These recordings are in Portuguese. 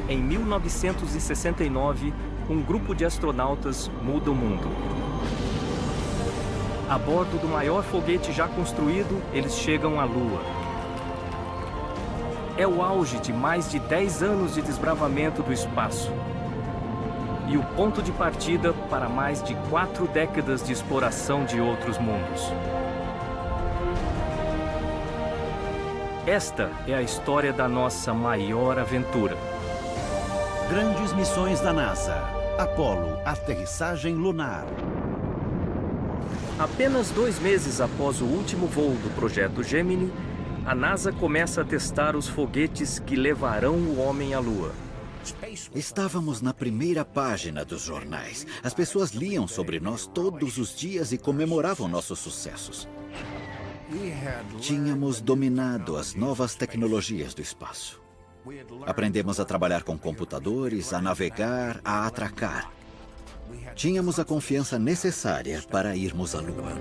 Em 1969, um grupo de astronautas muda o mundo. A bordo do maior foguete já construído, eles chegam à Lua. É o auge de mais de 10 anos de desbravamento do espaço. E o ponto de partida para mais de 4 décadas de exploração de outros mundos. Esta é a história da nossa maior aventura. Grandes missões da NASA. Apollo, aterrissagem lunar. Apenas 2 meses após o último voo do projeto Gemini, a NASA começa a testar os foguetes que levarão o homem à Lua. Estávamos na primeira página dos jornais. As pessoas liam sobre nós todos os dias e comemoravam nossos sucessos. Tínhamos dominado as novas tecnologias do espaço. Aprendemos a trabalhar com computadores, a navegar, a atracar. Tínhamos a confiança necessária para irmos à Lua.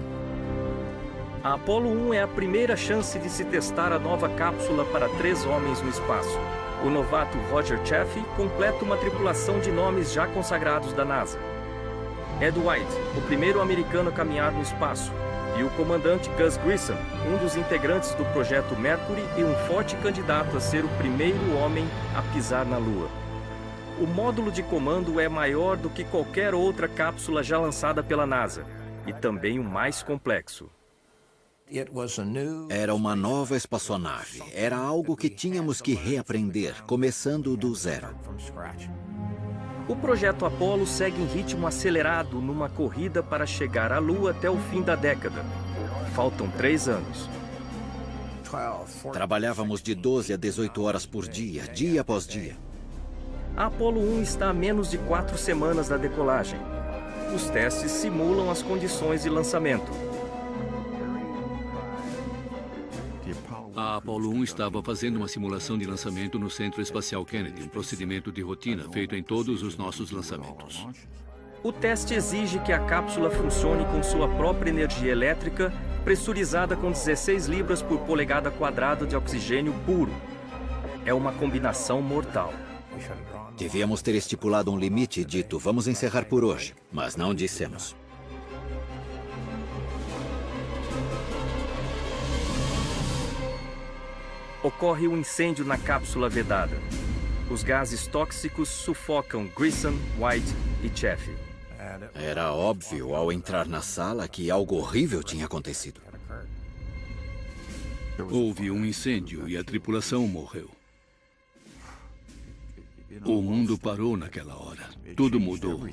A Apollo 1 é a primeira chance de se testar a nova cápsula para 3 homens no espaço. O novato Roger Chaffee completa uma tripulação de nomes já consagrados da NASA. Ed White, o primeiro americano a caminhar no espaço, e o comandante Gus Grissom, um dos integrantes do projeto Mercury e um forte candidato a ser o primeiro homem a pisar na Lua. O módulo de comando é maior do que qualquer outra cápsula já lançada pela NASA, e também o mais complexo. Era uma nova espaçonave. Era algo que tínhamos que reaprender, começando do zero. O projeto Apollo segue em ritmo acelerado numa corrida para chegar à Lua até o fim da década. Faltam 3 anos. Trabalhávamos de 12 a 18 horas por dia, dia após dia. A Apollo 1 está a menos de 4 semanas da decolagem. Os testes simulam as condições de lançamento. A Apollo 1 estava fazendo uma simulação de lançamento no Centro Espacial Kennedy, um procedimento de rotina feito em todos os nossos lançamentos. O teste exige que a cápsula funcione com sua própria energia elétrica, pressurizada com 16 libras por polegada quadrada de oxigênio puro. É uma combinação mortal. Devíamos ter estipulado um limite e dito, vamos encerrar por hoje, mas não dissemos. Ocorre um incêndio na cápsula vedada. Os gases tóxicos sufocam Grissom, White e Chaffee. Era óbvio ao entrar na sala que algo horrível tinha acontecido. Houve um incêndio e a tripulação morreu. O mundo parou naquela hora. Tudo mudou.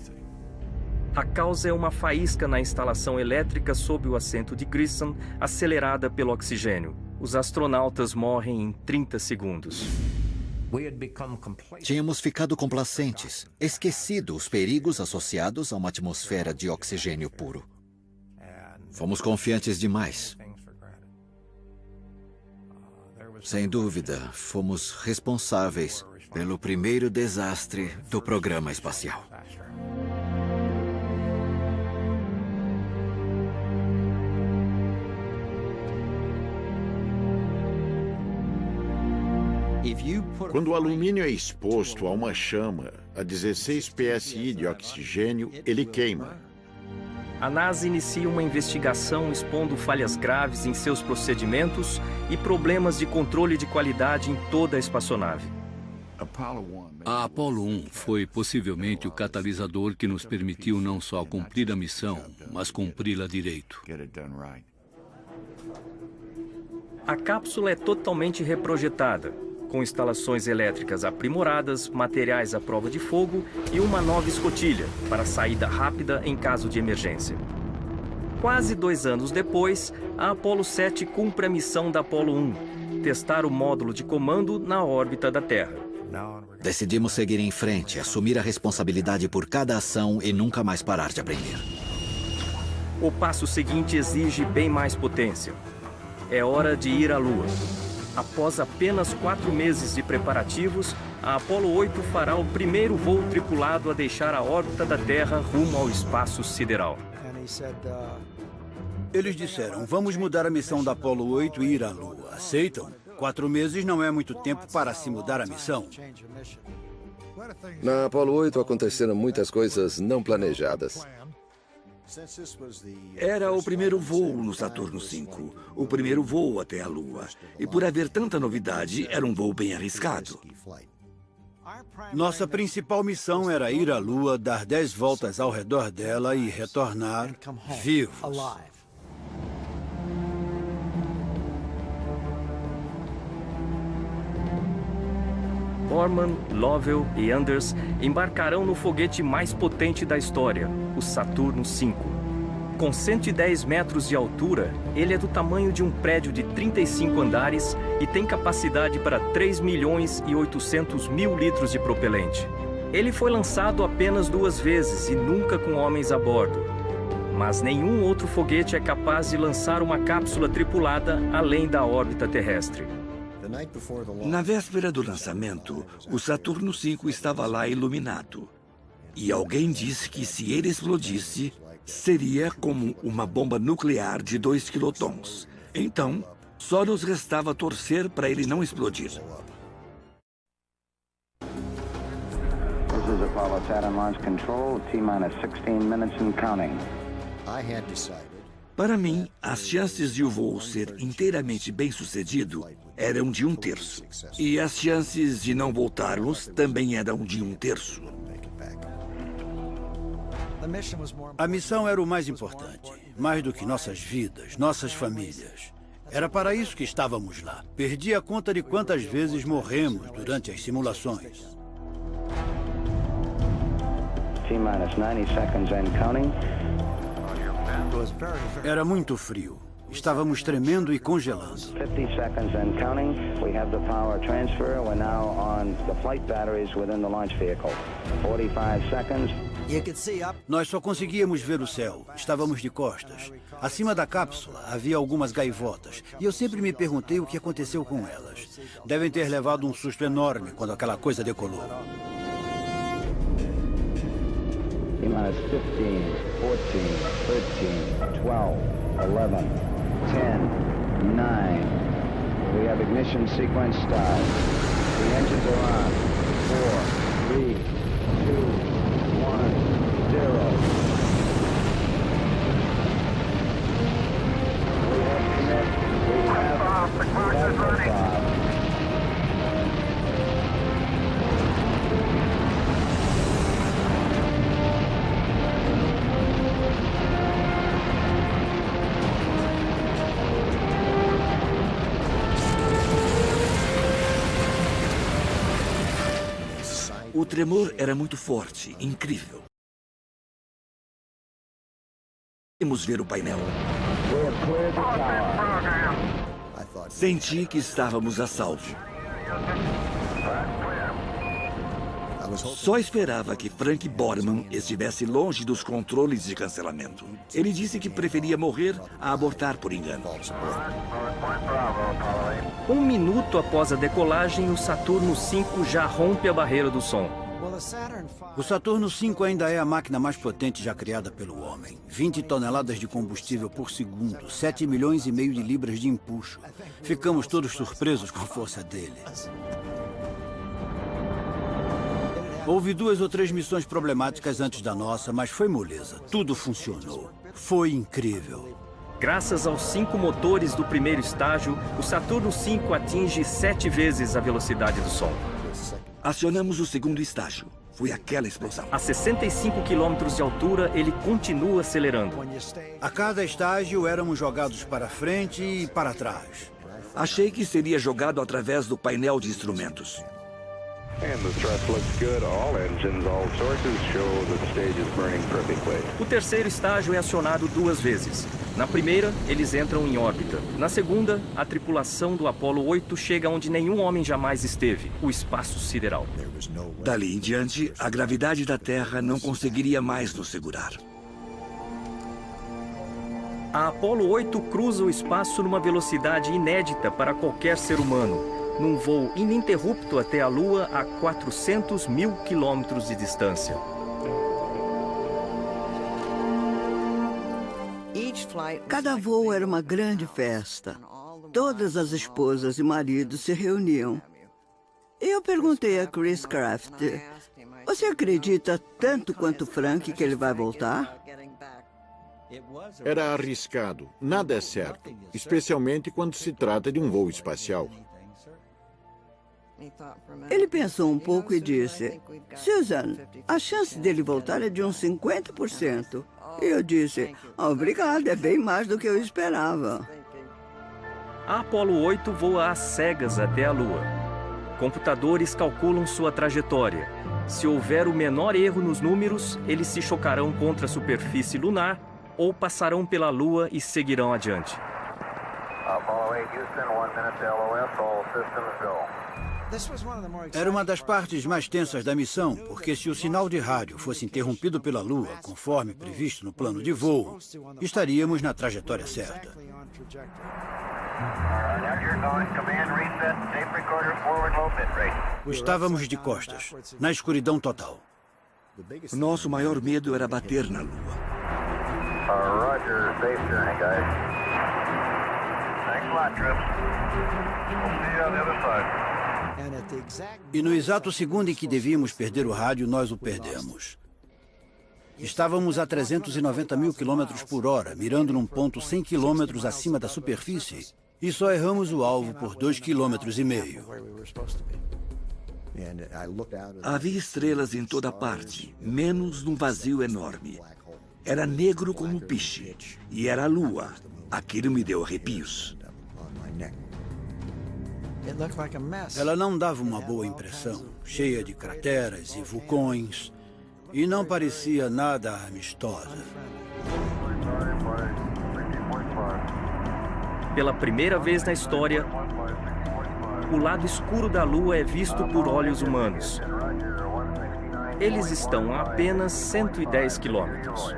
A causa é uma faísca na instalação elétrica sob o assento de Grissom, acelerada pelo oxigênio. Os astronautas morrem em 30 segundos. Tínhamos ficado complacentes, esquecido os perigos associados a uma atmosfera de oxigênio puro. Fomos confiantes demais. Sem dúvida, fomos responsáveis pelo primeiro desastre do programa espacial. Quando o alumínio é exposto a uma chama a 16 psi de oxigênio, ele queima. A NASA inicia uma investigação expondo falhas graves em seus procedimentos e problemas de controle de qualidade em toda a espaçonave. A Apollo 1 foi possivelmente o catalisador que nos permitiu não só cumprir a missão, mas cumpri-la direito. A cápsula é totalmente reprojetada, com instalações elétricas aprimoradas, materiais à prova de fogo e uma nova escotilha para saída rápida em caso de emergência. Quase 2 anos depois, a Apollo 7 cumpre a missão da Apollo 1, testar o módulo de comando na órbita da Terra. Decidimos seguir em frente, assumir a responsabilidade por cada ação e nunca mais parar de aprender. O passo seguinte exige bem mais potência. É hora de ir à Lua. Após apenas 4 meses de preparativos, a Apollo 8 fará o primeiro voo tripulado a deixar a órbita da Terra rumo ao espaço sideral. Eles disseram, vamos mudar a missão da Apollo 8 e ir à Lua. Aceitam? 4 meses não é muito tempo para se mudar a missão. Na Apollo 8 aconteceram muitas coisas não planejadas. Era o primeiro voo no Saturno V, o primeiro voo até a Lua. E por haver tanta novidade, era um voo bem arriscado. Nossa principal missão era ir à Lua, dar 10 voltas ao redor dela e retornar vivos. Borman, Lovell e Anders embarcarão no foguete mais potente da história, o Saturno V. Com 110 metros de altura, ele é do tamanho de um prédio de 35 andares e tem capacidade para 3.800.000 litros de propelente. Ele foi lançado apenas 2 vezes e nunca com homens a bordo. Mas nenhum outro foguete é capaz de lançar uma cápsula tripulada além da órbita terrestre. Na véspera do lançamento, o Saturno V estava lá iluminado. E alguém disse que se ele explodisse, seria como uma bomba nuclear de 2 quilotons. Então, só nos restava torcer para ele não explodir. This is Apollo Saturn Launch Control, T-minus 16 minutes and counting. Para mim, as chances de o voo ser inteiramente bem-sucedido eram de 1/3. E as chances de não voltarmos também eram de 1/3. A missão era o mais importante, mais do que nossas vidas, nossas famílias. Era para isso que estávamos lá. Perdi a conta de quantas vezes morremos durante as simulações. T-minus 90 seconds and counting. Era muito frio. Estávamos tremendo e congelando. 50 seconds and counting. We have the power transfer. We're now on the flight batteries within the launch vehicle. 45 seconds. Nós só conseguíamos ver o céu. Estávamos de costas. Acima da cápsula havia algumas gaivotas. E eu sempre me perguntei o que aconteceu com elas. Devem ter levado um susto enorme quando aquela coisa decolou. T-minus 15, 14, 13, 12, 11, 10, 9. We have ignition sequence start. The engines are on. 4, 3, 2, 1, 0. We have commit. We have liftoff. O tremor era muito forte, incrível. Podemos ver o painel. Senti que estávamos a salvo. Só esperava que Frank Borman estivesse longe dos controles de cancelamento. Ele disse que preferia morrer a abortar por engano. 1 minuto após a decolagem, o Saturno V já rompe a barreira do som. O Saturno V ainda é a máquina mais potente já criada pelo homem. 20 toneladas de combustível por segundo, 7,5 milhões de libras de empuxo. Ficamos todos surpresos com a força dele. Houve 2 ou 3 missões problemáticas antes da nossa, mas foi moleza. Tudo funcionou. Foi incrível. Graças aos 5 motores do primeiro estágio, o Saturno V atinge 7 vezes a velocidade do som. Acionamos o segundo estágio. Foi aquela explosão. A 65 quilômetros de altura, ele continua acelerando. A cada estágio, éramos jogados para frente e para trás. Achei que seria jogado através do painel de instrumentos. O terceiro estágio é acionado 2 vezes. Na primeira, eles entram em órbita. Na segunda, a tripulação do Apollo 8 chega onde nenhum homem jamais esteve, o espaço sideral. Dali em diante, a gravidade da Terra não conseguiria mais nos segurar. A Apollo 8 cruza o espaço numa velocidade inédita para qualquer ser humano, num voo ininterrupto até a Lua a 400.000 quilômetros de distância. Cada voo era uma grande festa. Todas as esposas e maridos se reuniam. Eu perguntei a Chris Kraft, você acredita tanto quanto Frank que ele vai voltar? Era arriscado. Nada é certo, especialmente quando se trata de um voo espacial. Ele pensou um pouco e disse, Susan, a chance dele voltar é de uns 50%. E eu disse, obrigada, é bem mais do que eu esperava. A Apollo 8 voa às cegas até a Lua. Computadores calculam sua trajetória. Se houver o menor erro nos números, eles se chocarão contra a superfície lunar ou passarão pela Lua e seguirão adiante. Apollo 8 Houston, 1 minute LOS, all systems go. Era uma das partes mais tensas da missão, porque se o sinal de rádio fosse interrompido pela Lua, conforme previsto no plano de voo, estaríamos na trajetória certa. Estávamos de costas, na escuridão total. Nosso maior medo era bater na Lua. Roger, safe journey, guys. Thanks a lot, troops. We'll see you on the other side. E no exato segundo em que devíamos perder o rádio, nós o perdemos. Estávamos a 390 mil quilômetros por hora, mirando num ponto 100 quilômetros acima da superfície, e só erramos o alvo por 2,5 quilômetros. Havia estrelas em toda parte, menos num vazio enorme. Era negro como piche, e era a Lua. Aquilo me deu arrepios. Ela não dava uma boa impressão, cheia de crateras e vulcões, e não parecia nada amistosa. Pela primeira vez na história, o lado escuro da Lua é visto por olhos humanos. Eles estão a apenas 110 quilômetros.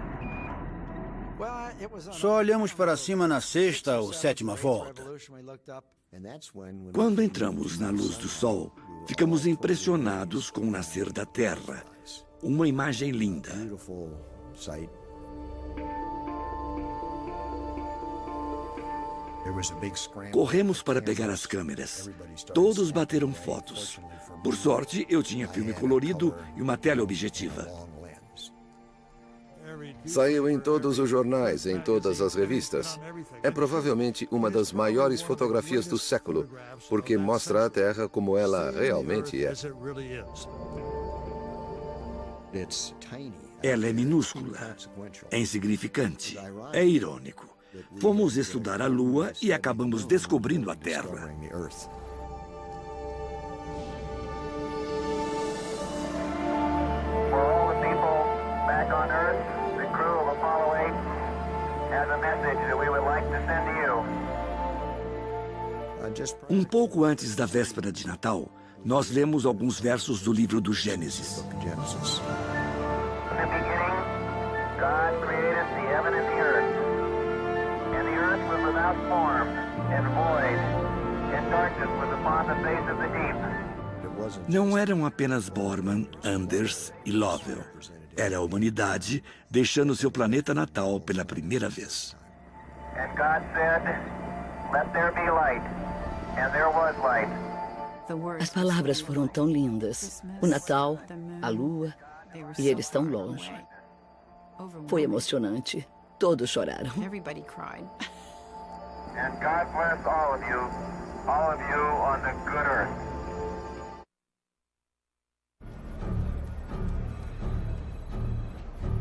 Só olhamos para cima na 6ª ou 7ª volta. Quando entramos na luz do sol, ficamos impressionados com o nascer da Terra. Uma imagem linda. Corremos para pegar as câmeras. Todos bateram fotos. Por sorte, eu tinha filme colorido e uma teleobjetiva. Saiu em todos os jornais, em todas as revistas. É provavelmente uma das maiores fotografias do século, porque mostra a Terra como ela realmente é. Ela é minúscula, é insignificante, é irônico. Fomos estudar a Lua e acabamos descobrindo a Terra. Um pouco antes da véspera de Natal, nós lemos alguns versos do livro do Gênesis. Não eram apenas Borman, Anders e Lovell. Era a humanidade deixando seu planeta natal pela primeira vez. As palavras foram tão lindas. O Natal, a Lua, e eles tão longe. Foi emocionante. Todos choraram.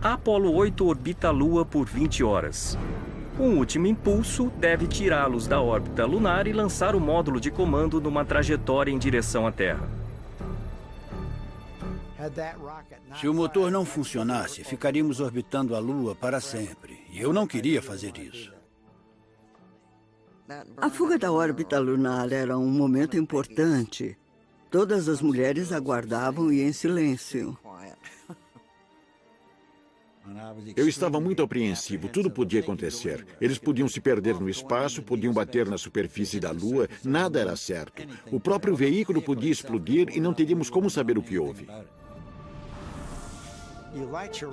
A Apollo 8 orbita a Lua por 20 horas. Um último impulso deve tirá-los da órbita lunar e lançar o módulo de comando numa trajetória em direção à Terra. Se o motor não funcionasse, ficaríamos orbitando a Lua para sempre. E eu não queria fazer isso. A fuga da órbita lunar era um momento importante. Todas as mulheres aguardavam e em silêncio. Eu estava muito apreensivo, tudo podia acontecer. Eles podiam se perder no espaço, podiam bater na superfície da Lua, nada era certo. O próprio veículo podia explodir e não teríamos como saber o que houve.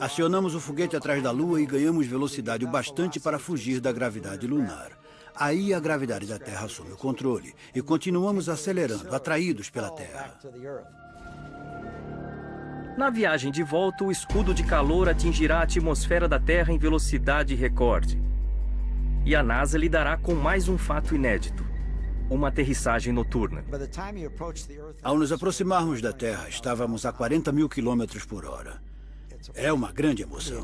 Acionamos o foguete atrás da Lua e ganhamos velocidade o bastante para fugir da gravidade lunar. Aí a gravidade da Terra assume o controle e continuamos acelerando, atraídos pela Terra. Na viagem de volta, o escudo de calor atingirá a atmosfera da Terra em velocidade recorde. E a NASA lidará com mais um fato inédito: uma aterrissagem noturna. Ao nos aproximarmos da Terra, estávamos a 40 mil quilômetros por hora. É uma grande emoção.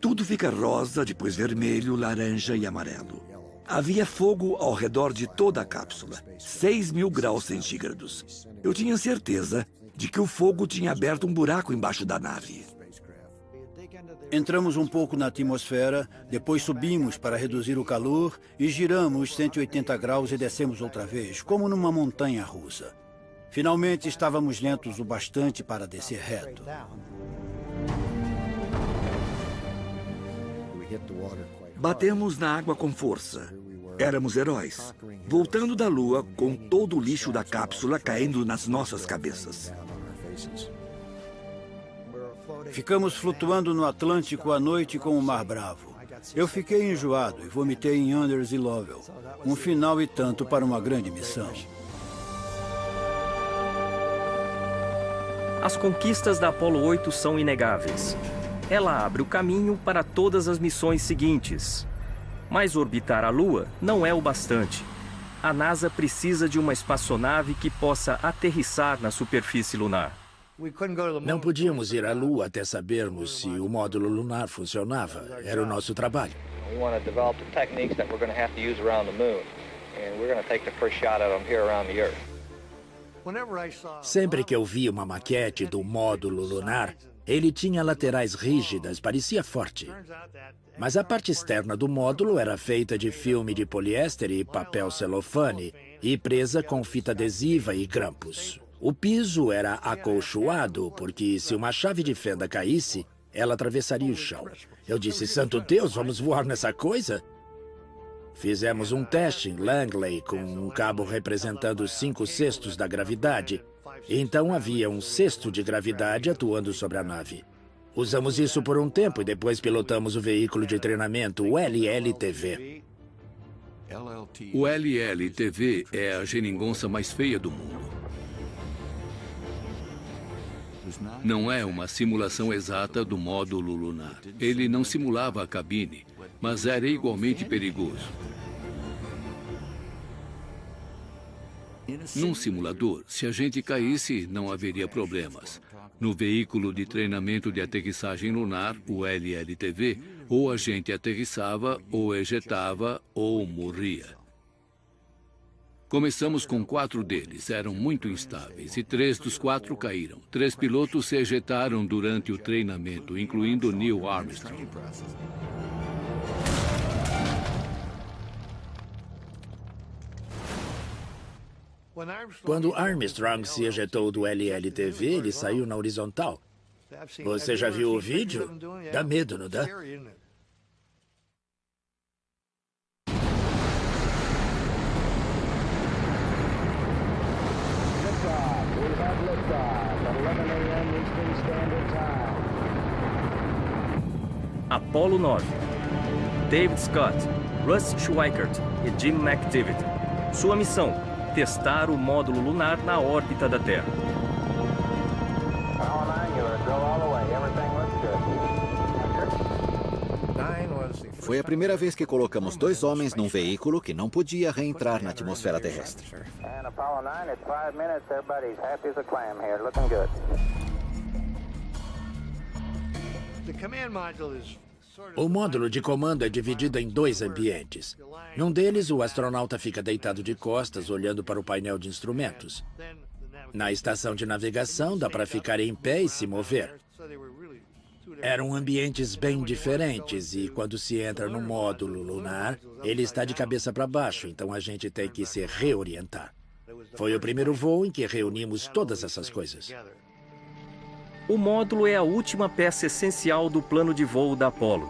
Tudo fica rosa, depois vermelho, laranja e amarelo. Havia fogo ao redor de toda a cápsula, 6.000 graus centígrados. Eu tinha certeza de que o fogo tinha aberto um buraco embaixo da nave. Entramos um pouco na atmosfera, depois subimos para reduzir o calor e giramos 180 graus e descemos outra vez, como numa montanha russa. Finalmente estávamos lentos o bastante para descer reto. Batemos na água com força. Éramos heróis, voltando da Lua com todo o lixo da cápsula caindo nas nossas cabeças. Ficamos flutuando no Atlântico à noite com o Mar Bravo. Eu fiquei enjoado e vomitei em Anders e Lovell. Um final e tanto para uma grande missão. As conquistas da Apollo 8 são inegáveis. Ela abre o caminho para todas as missões seguintes. Mas orbitar a Lua não é o bastante. A NASA precisa de uma espaçonave que possa aterrissar na superfície lunar. Não podíamos ir à Lua até sabermos se o módulo lunar funcionava. Era o nosso trabalho. Sempre que eu via uma maquete do módulo lunar, ele tinha laterais rígidas, parecia forte. Mas a parte externa do módulo era feita de filme de poliéster e papel celofane e presa com fita adesiva e grampos. O piso era acolchoado, porque se uma chave de fenda caísse, ela atravessaria o chão. Eu disse, santo Deus, vamos voar nessa coisa? Fizemos um teste em Langley com um cabo representando 5/6 da gravidade. Então havia um sexto de gravidade atuando sobre a nave. Usamos isso por um tempo e depois pilotamos o veículo de treinamento, o LLTV. O LLTV é a geringonça mais feia do mundo. Não é uma simulação exata do módulo lunar. Ele não simulava a cabine, mas era igualmente perigoso. Num simulador, se a gente caísse, não haveria problemas. No veículo de treinamento de aterrissagem lunar, o LLTV, ou a gente aterrissava, ou ejetava, ou morria. Começamos com 4 deles, eram muito instáveis, e 3 dos 4 caíram. 3 pilotos se ejetaram durante o treinamento, incluindo Neil Armstrong. Quando Armstrong se ejetou do LLTV, ele saiu na horizontal. Você já viu o vídeo? Dá medo, não dá? Apollo 9. David Scott, Russ Schweickart e Jim McDivitt. Sua missão: testar o módulo lunar na órbita da Terra. Foi a primeira vez que colocamos 2 homens num veículo que não podia reentrar na atmosfera terrestre. O módulo de comando é dividido em 2 ambientes. Num deles, o astronauta fica deitado de costas, olhando para o painel de instrumentos. Na estação de navegação, dá para ficar em pé e se mover. Eram ambientes bem diferentes e quando se entra no módulo lunar, ele está de cabeça para baixo, então a gente tem que se reorientar. Foi o primeiro voo em que reunimos todas essas coisas. O módulo é a última peça essencial do plano de voo da Apollo.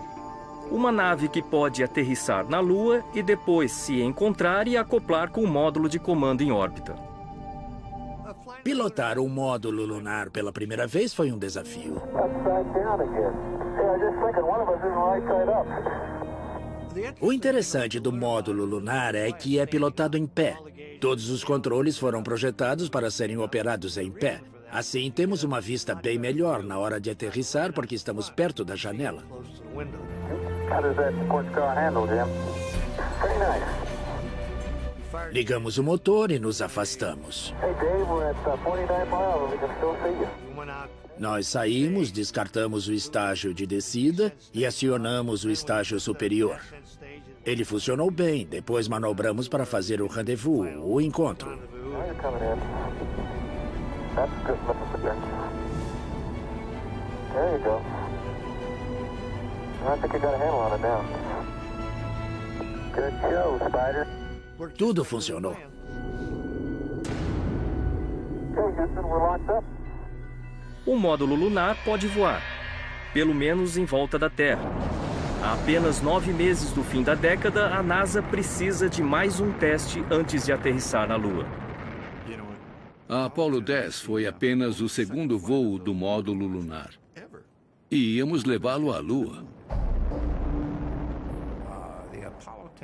Uma nave que pode aterrissar na Lua e depois se encontrar e acoplar com o módulo de comando em órbita. Pilotar um módulo lunar pela primeira vez foi um desafio. O interessante do módulo lunar é que é pilotado em pé. Todos os controles foram projetados para serem operados em pé. Assim, temos uma vista bem melhor na hora de aterrissar, porque estamos perto da janela. Ligamos o motor e nos afastamos. Nós saímos, descartamos o estágio de descida e acionamos o estágio superior. Ele funcionou bem, depois manobramos para fazer o rendezvous, o encontro. Tudo funcionou. O módulo lunar pode voar, pelo menos em volta da Terra. Há apenas 9 meses do fim da década, a NASA precisa de mais um teste antes de aterrissar na Lua. A Apollo 10 foi apenas o segundo voo do módulo lunar. E íamos levá-lo à Lua.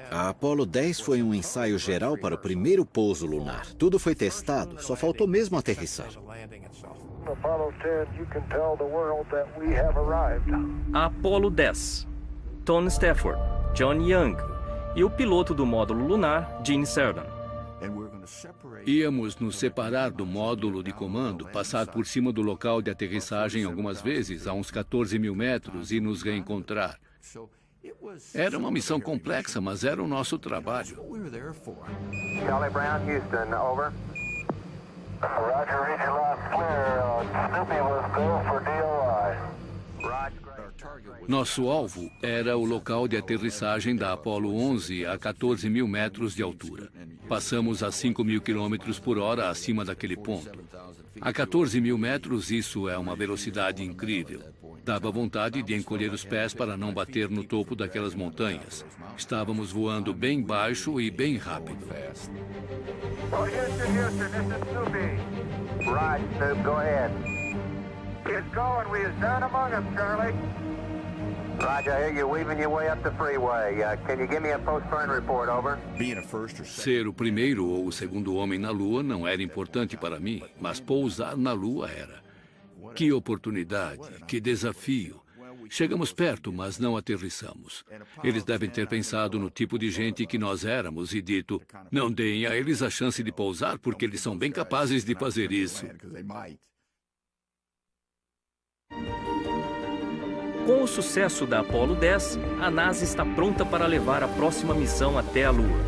A Apollo 10 foi um ensaio geral para o primeiro pouso lunar. Tudo foi testado, só faltou mesmo aterrissar. A Apollo 10. Tom Stafford, John Young e o piloto do módulo lunar, Gene Cernan. Íamos nos separar do módulo de comando, passar por cima do local de aterrissagem algumas vezes, a uns 14 mil metros, e nos reencontrar. Era uma missão complexa, mas era o nosso trabalho. Charlie Brown, Houston, over. Roger, reach lost clear. Snoopy was go for DOI. Roger. Nosso alvo era o local de aterrissagem da Apollo 11 a 14 mil metros de altura. Passamos a 5 mil quilômetros por hora acima daquele ponto. A 14 mil metros, isso é uma velocidade incrível. Dava vontade de encolher os pés para não bater no topo daquelas montanhas. Estávamos voando bem baixo e bem rápido. Houston, this is Snoopy. Right, Snoop, go ahead. It's going. We is down among us, Charlie. Roger, I hear you weaving your way up the freeway. Can you give me a post-burn report, over? Ser o primeiro ou o segundo homem na Lua não era importante para mim, mas pousar na Lua era. Que oportunidade, que desafio. Chegamos perto, mas não aterrissamos. Eles devem ter pensado no tipo de gente que nós éramos e dito, não deem a eles a chance de pousar, porque eles são bem capazes de fazer isso. Com o sucesso da Apollo 10, a NASA está pronta para levar a próxima missão até a Lua.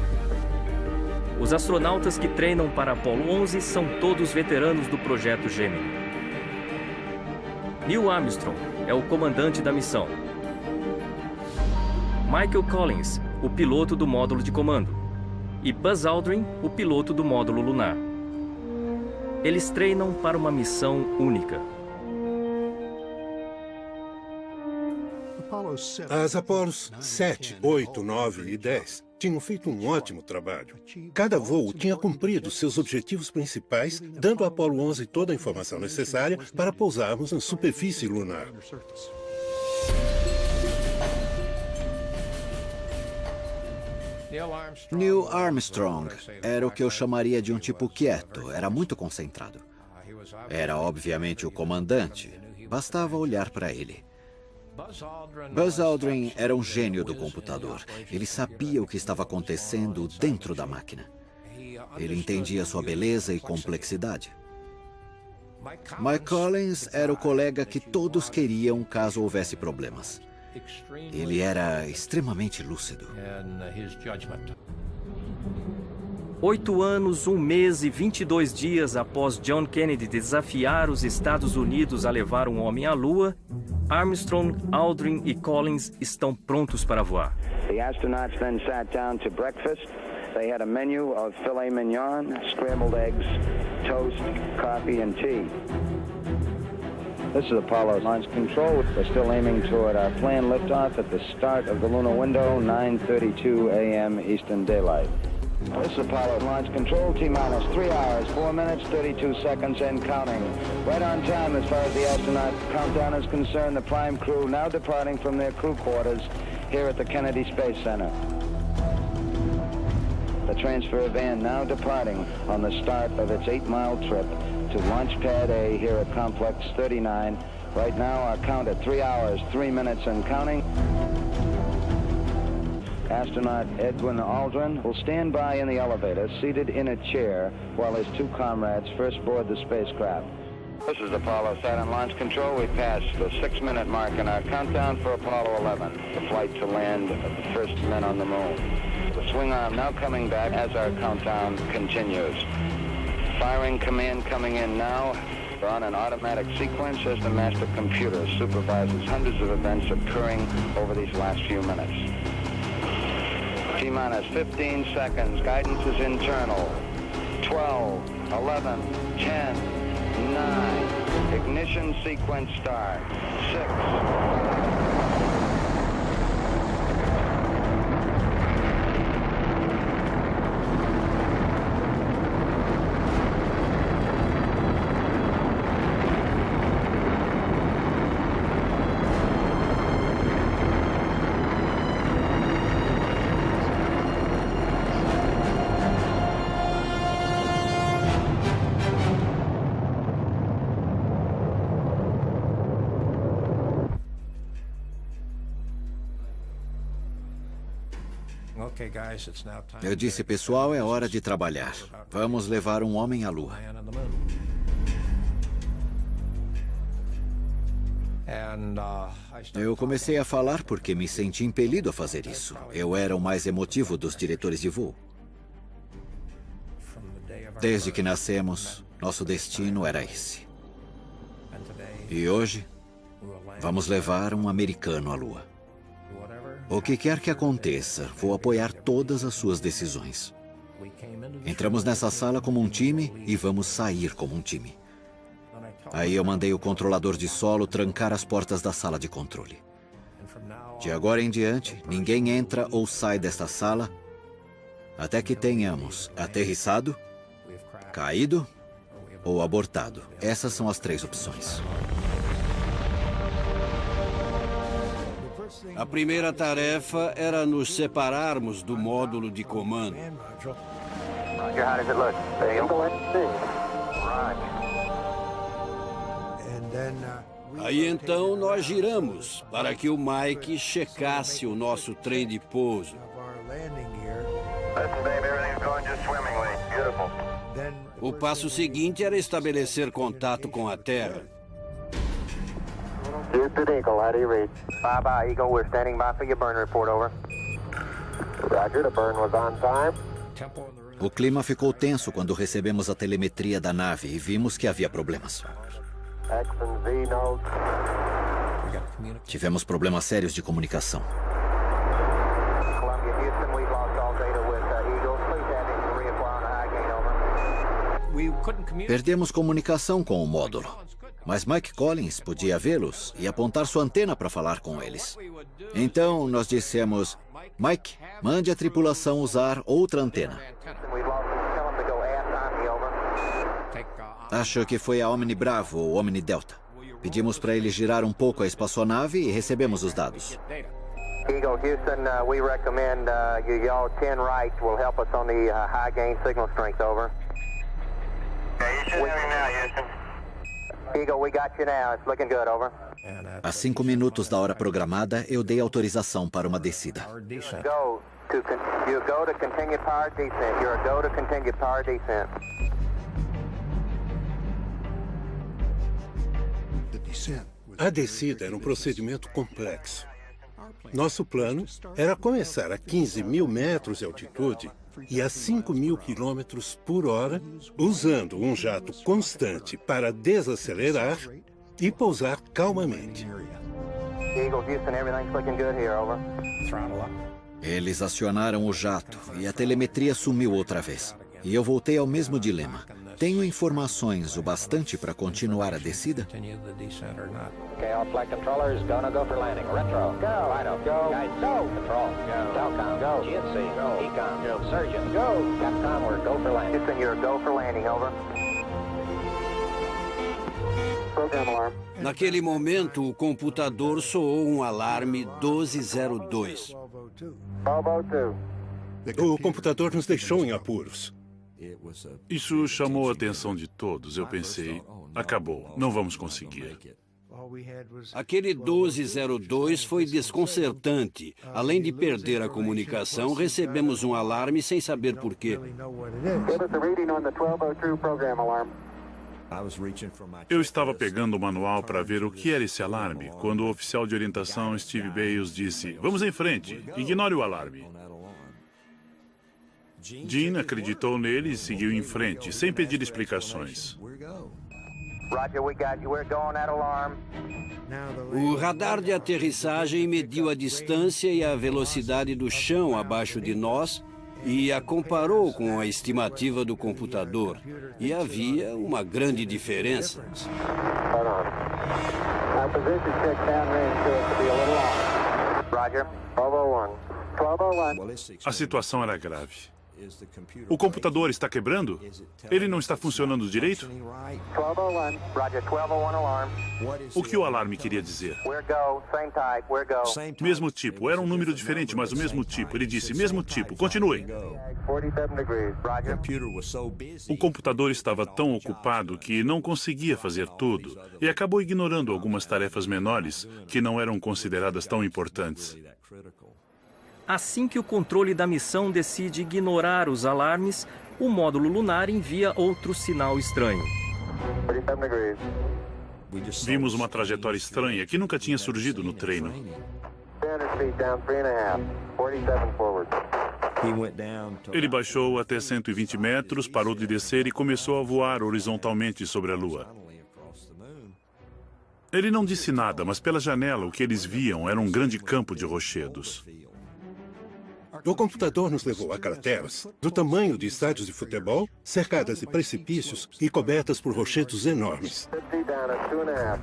Os astronautas que treinam para a Apollo 11 são todos veteranos do projeto Gemini. Neil Armstrong é o comandante da missão. Michael Collins, o piloto do módulo de comando. E Buzz Aldrin, o piloto do módulo lunar. Eles treinam para uma missão única. As Apollos 7, 8, 9 e 10 tinham feito um ótimo trabalho. Cada voo tinha cumprido seus objetivos principais, dando à Apollo 11 toda a informação necessária para pousarmos na superfície lunar. Neil Armstrong era o que eu chamaria de um tipo quieto, era muito concentrado. Era obviamente o comandante, bastava olhar para ele. Buzz Aldrin era um gênio do computador. Ele sabia o que estava acontecendo dentro da máquina. Ele entendia sua beleza e complexidade. Mike Collins era o colega que todos queriam caso houvesse problemas. Ele era extremamente lúcido. 8 anos, 1 mês e 22 dias após John Kennedy desafiar os Estados Unidos a levar um homem à Lua, Armstrong, Aldrin e Collins estão prontos para voar. The astronauts then sat down to breakfast. They had a menu of filet mignon, scrambled eggs, toast, coffee and tea. This is Apollo launch control. We're still aiming toward our planned liftoff at the start of the lunar window, 9:32 a.m. Eastern Daylight. This is Apollo Launch Control, T-minus 3 hours, 4 minutes, 32 seconds and counting. Right on time as far as the astronaut countdown is concerned. The prime crew now departing from their crew quarters here at the Kennedy Space Center. The transfer van now departing on the start of its 8-mile trip to Launch Pad A here at Complex 39. Right now our count at 3 hours, 3 minutes and counting. Astronaut Edwin Aldrin will stand by in the elevator, seated in a chair, while his two comrades first board the spacecraft. This is Apollo Saturn Launch Control. We passed the 6-minute mark in our countdown for Apollo 11, the flight to land the first men on the moon. The swing arm now coming back as our countdown continues. Firing command coming in now. We're on an automatic sequence as the master computer supervises hundreds of events occurring over these last few minutes. T-minus 15 seconds. Guidance is internal. 12, 11, 10, 9. Ignition sequence start. 6. Eu disse, pessoal, é hora de trabalhar. Vamos levar um homem à Lua. Eu comecei a falar porque me senti impelido a fazer isso. Eu era o mais emotivo dos diretores de voo. Desde que nascemos, nosso destino era esse. E hoje, vamos levar um americano à Lua. O que quer que aconteça, vou apoiar todas as suas decisões. Entramos nessa sala como um time e vamos sair como um time. Aí eu mandei o controlador de solo trancar as portas da sala de controle. De agora em diante, ninguém entra ou sai desta sala até que tenhamos aterrissado, caído ou abortado. Essas são as 3 opções. A primeira tarefa era nos separarmos do módulo de comando. Aí então nós giramos para que o Mike checasse o nosso trem de pouso. O passo seguinte era estabelecer contato com a Terra. Houston Eagle, how do you read? Bye-bye, Eagle. We're standing by for your burn report, over. Roger, the burn was on time. O clima ficou tenso quando recebemos a telemetria da nave e vimos que havia problemas. X and Z notes. Tivemos problemas sérios de comunicação. Columbia, Houston, we've lost all data with Eagle. Please have him reapply on the high gain, over. Perdemos comunicação com o módulo. Mas Mike Collins podia vê-los e apontar sua antena para falar com eles. Então, nós dissemos, Mike, mande a tripulação usar outra antena. Acho que foi a Omni Bravo ou Omni Delta. Pedimos para ele girar um pouco a espaçonave e recebemos os dados. Eagle, Houston, we recommend you yaw 10 right will help us on the high gain signal strength, over. Okay, you should have him now, Houston. Eagle, we got you now. It's looking good, over. A 5 minutos da hora programada, eu dei autorização para uma descida. You go to continue power descent. You're a go to continue power descent. A descida era um procedimento complexo. Nosso plano era começar a 15.000 metros de altitude e a 5.000 quilômetros por hora, usando um jato constante para desacelerar e pousar calmamente. Eagle, Houston, everything's looking good here, over. Eles acionaram o jato e a telemetria sumiu outra vez. E eu voltei ao mesmo dilema. Tenho informações o bastante para continuar a descida? Okay, all flight controllers, go for landing. Retro, go. Rhino, go. Guidance, go. Control, go. Telcom, go. GNC, go. Ecom, go. Surgeon, go. Capcom, we're go for landing. Houston, you're go for landing, over. Program alarm. Naquele momento, o computador soou um alarme 1202. O computador nos deixou em apuros. Isso chamou a atenção de todos. Eu pensei, acabou, não vamos conseguir. Aquele 1202 foi desconcertante. Além de perder a comunicação, recebemos um alarme sem saber por quê. Eu estava pegando o manual para ver o que era esse alarme, quando o oficial de orientação Steve Bales disse, vamos em frente, ignore o alarme. Gene acreditou nele e seguiu em frente, sem pedir explicações. Roger, we got you. We're going at alarm. O radar de aterrissagem mediu a distância e a velocidade do chão abaixo de nós e a comparou com a estimativa do computador. E havia uma grande diferença. Roger, 1201. A situação era grave. O computador está quebrando? Ele não está funcionando direito? 1201. Roger, 1201 alarm. O que o alarme queria dizer? We're go, same type, we're go. Mesmo tipo. Era um número diferente, mas o mesmo tipo. Ele disse, mesmo tipo. Continuem. 47 degrees. Roger. O computador estava tão ocupado que não conseguia fazer tudo e acabou ignorando algumas tarefas menores que não eram consideradas tão importantes. Assim que o controle da missão decide ignorar os alarmes, o módulo lunar envia outro sinal estranho. 37 degrees. Vimos uma trajetória estranha que nunca tinha surgido no treino. 300 feet down, 3.5. 47 forward. Ele baixou até 120 metros, parou de descer e começou a voar horizontalmente sobre a Lua. Ele não disse nada, mas pela janela o que eles viam era um grande campo de rochedos. O computador nos levou a crateras do tamanho de estádios de futebol, cercadas de precipícios e cobertas por rochedos enormes. 50 down at 2.5.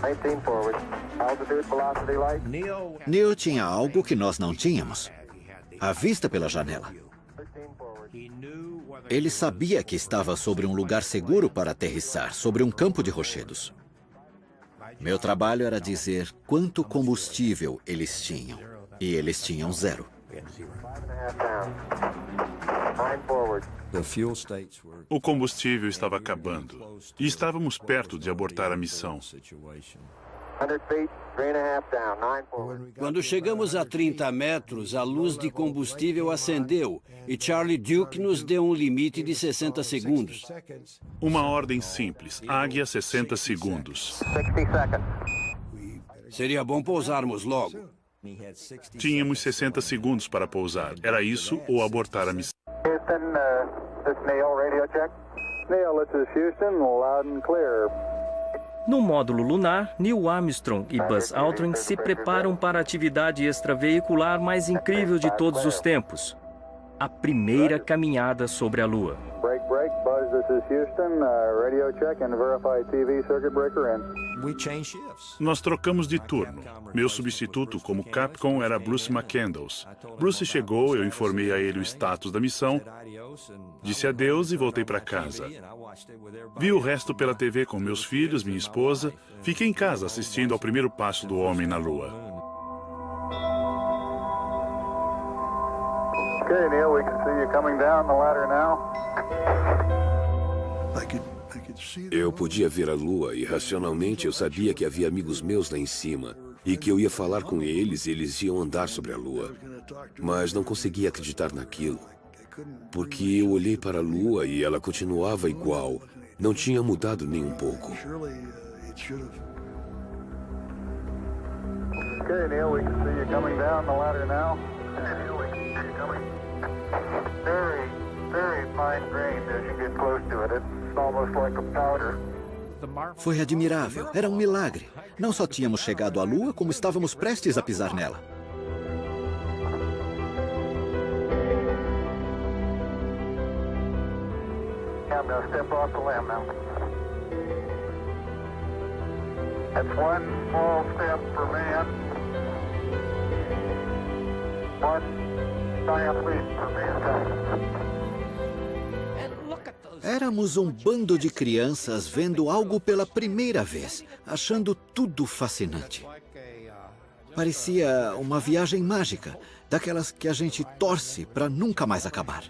19 forward. Altitude, velocity, light. Neil tinha algo que nós não tínhamos. A vista pela janela. Ele sabia que estava sobre um lugar seguro para aterrissar, sobre um campo de rochedos. Meu trabalho era dizer quanto combustível eles tinham. E eles tinham 0. 5.5 down. 9 forward. O combustível estava acabando e estávamos perto de abortar a missão. 100 feet, 3.5 down. 9 forward. Quando chegamos a 30 metros, a luz de combustível acendeu e Charlie Duke nos deu um limite de 60 segundos. Uma ordem simples, Águia 60 segundos. 60 seconds. Seria bom pousarmos logo. Tínhamos 60 segundos para pousar. Era isso ou abortar a missão. Houston, this is Neil, radio check. Neil, this is Houston, loud and clear. No módulo lunar, Neil Armstrong e Buzz Aldrin se preparam para a atividade extraveicular mais incrível de todos os tempos. A primeira caminhada sobre a Lua. Break, Buzz, this is Houston, radio check and verify TV circuit breaker in. Nós trocamos de turno. Meu substituto como Capcom era Bruce McCandles. Bruce chegou, eu informei a ele o status da missão, disse adeus e voltei para casa. Vi o resto pela TV com meus filhos, minha esposa. Fiquei em casa assistindo ao primeiro passo do homem na Lua. Okay, Neil, we can see you coming down the ladder now. Eu podia ver a Lua e racionalmente eu sabia que havia amigos meus lá em cima e que eu ia falar com eles e eles iam andar sobre a Lua. Mas não conseguia acreditar naquilo, porque eu olhei para a Lua e ela continuava igual, não tinha mudado nem um pouco. Okay, Neil, we can see you coming down the ladder now. Very fine grained as you get close to it. It's almost like a powder. Foi admirável. Era um milagre. Não só tínhamos chegado à Lua, como estávamos prestes a pisar nela. step off the limb now. That's one small step for man, one giant leap for mankind. Éramos um bando de crianças vendo algo pela primeira vez, achando tudo fascinante. Parecia uma viagem mágica, daquelas que a gente torce para nunca mais acabar.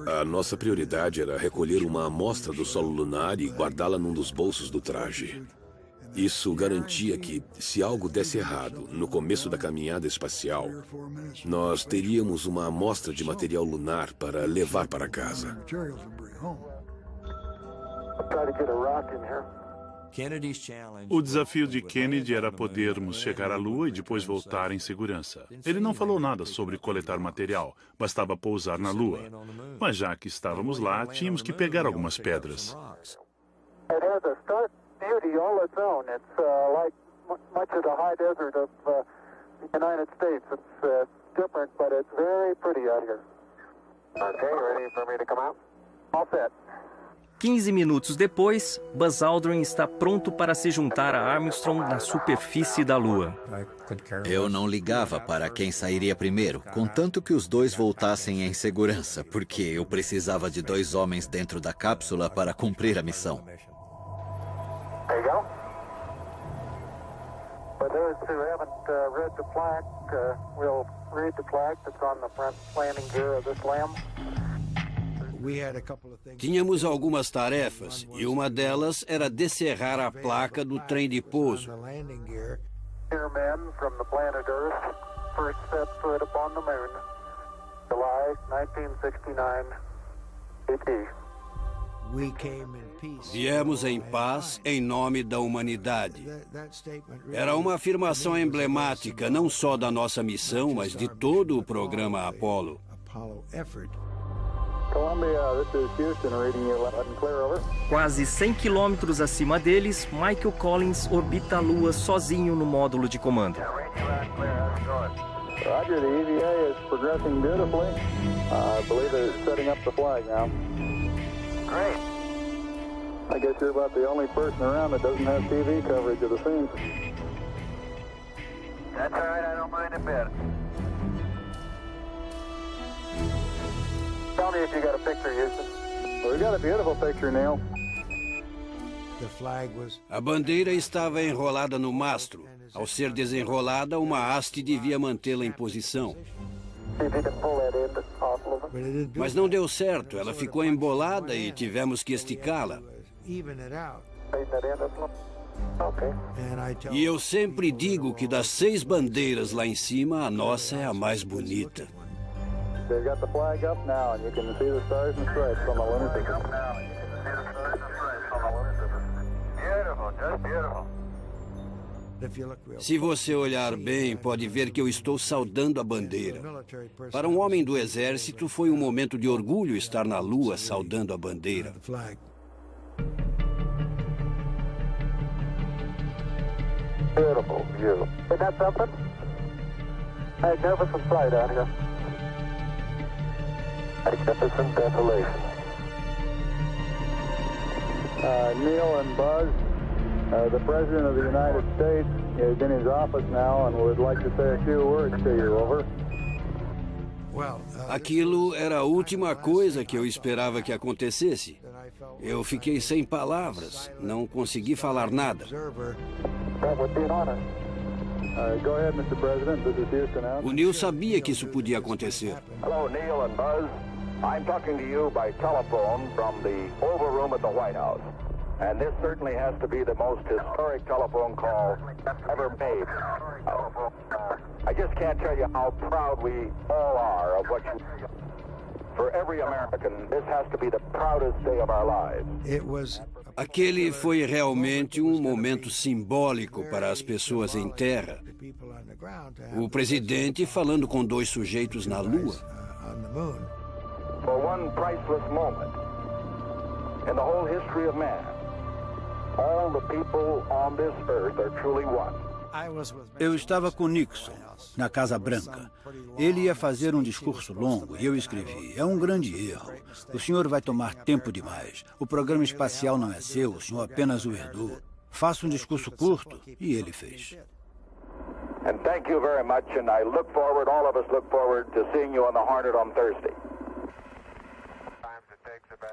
A nossa prioridade era recolher uma amostra do solo lunar e guardá-la num dos bolsos do traje. Isso garantia que, se algo desse errado no começo da caminhada espacial, nós teríamos uma amostra de material lunar para levar para casa. O desafio de Kennedy era podermos chegar à Lua e depois voltar em segurança. Ele não falou nada sobre coletar material, bastava pousar na Lua. Mas já que estávamos lá, tínhamos que pegar algumas pedras. Beauty all its own. It's like much of the high desert of the United States. It's different, but it's very pretty out here. Okay, ready for me to come out? All set. 15 minutos depois, Buzz Aldrin está pronto para se juntar a Armstrong na superfície da Lua. Eu não ligava para quem sairia primeiro, contanto que os dois voltassem em segurança, porque eu precisava de 2 homens dentro da cápsula para cumprir a missão. There you go. For those who haven't read the plaque, we'll read the plaque that's on the front landing gear of this LEM. Tínhamos algumas tarefas e uma delas era descerrar a placa do trem de pouso. Airmen from the planet Earth first set foot upon the moon, July 1969, AT. Viemos em paz em nome da humanidade. Era uma afirmação emblemática não só da nossa missão, mas de todo o programa Apollo. Quase 100 quilômetros acima deles, Michael Collins orbita a Lua sozinho no módulo de comando. Roger, the EVA is progressing beautifully. I believe they're setting up the flag now. Great. I guess you're about the only person around that doesn't have TV coverage of the scene. That's all right, I don't mind a bit. Tell me if you got a picture, Houston. Well, we got a beautiful picture, Neil. A bandeira estava enrolada no mastro. Ao ser desenrolada, uma haste devia mantê-la em posição. Mas não deu certo, ela ficou embolada e tivemos que esticá-la. E eu sempre digo que das 6 bandeiras lá em cima, a nossa é a mais bonita. Se você olhar bem, pode ver que eu estou saudando a bandeira. Para um homem do exército, foi um momento de orgulho estar na Lua saudando a bandeira. Beautiful view. Isn't that something? Magnificent sight out here. Magnificent desolation. Neil and Buzz, the President of the United States is in his office now and would like to say a few words to you. Over. Aquilo era a última coisa que eu esperava que acontecesse. Eu fiquei sem palavras, não consegui falar nada. O Neil sabia que isso podia acontecer. Hello, Neil and Buzz. I'm talking to you by telephone from the Oval Room at the White House. And this certainly has to be the most historic telephone call ever made. I just can't tell you how proud we all are of what you... For every American, this has to be the proudest day of our lives. Aquele foi realmente um momento simbólico para as pessoas em terra. O presidente falando com 2 sujeitos na Lua. For one priceless moment in the whole history of man, all the people on this earth are truly one. Eu estava com Nixon na Casa Branca. Ele ia fazer um discurso longo e eu escrevi: é um grande erro. O senhor vai tomar tempo demais. O programa espacial não é seu, o senhor apenas o herdou. Faça um discurso curto. E ele fez. And thank you very much, and I look forward, all of us look forward to seeing you on the Hornet on Thursday.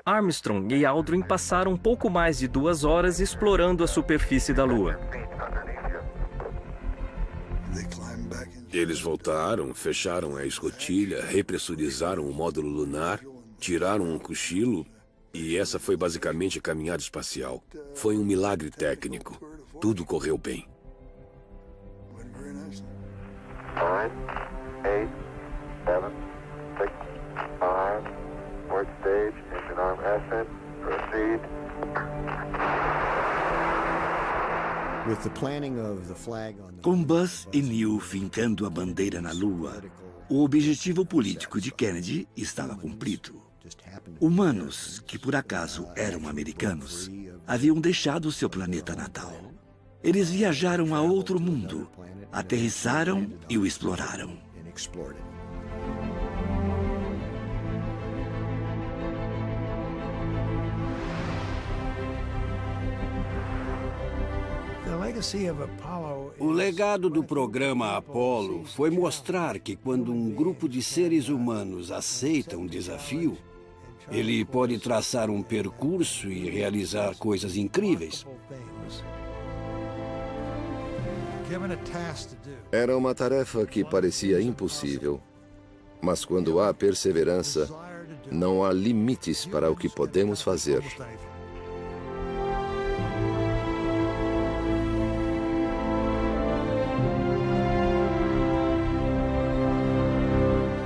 Armstrong e Aldrin passaram um pouco mais de 2 horas explorando a superfície da Lua. Eles voltaram, fecharam a escotilha, repressurizaram o módulo lunar, tiraram um cochilo e essa foi basicamente a caminhada espacial. Foi um milagre técnico. Tudo correu bem. 9, 8, 7, 6, 5, fourth stage, engine arm ascent, proceed. Com Buzz e Neil fincando a bandeira na Lua, o objetivo político de Kennedy estava cumprido. Humanos, que por acaso eram americanos, haviam deixado seu planeta natal. Eles viajaram a outro mundo, aterrissaram e o exploraram. O legado do programa Apollo foi mostrar que quando um grupo de seres humanos aceita um desafio, ele pode traçar um percurso e realizar coisas incríveis. Era uma tarefa que parecia impossível, mas quando há perseverança, não há limites para o que podemos fazer.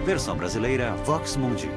Versão brasileira Vox Mundi.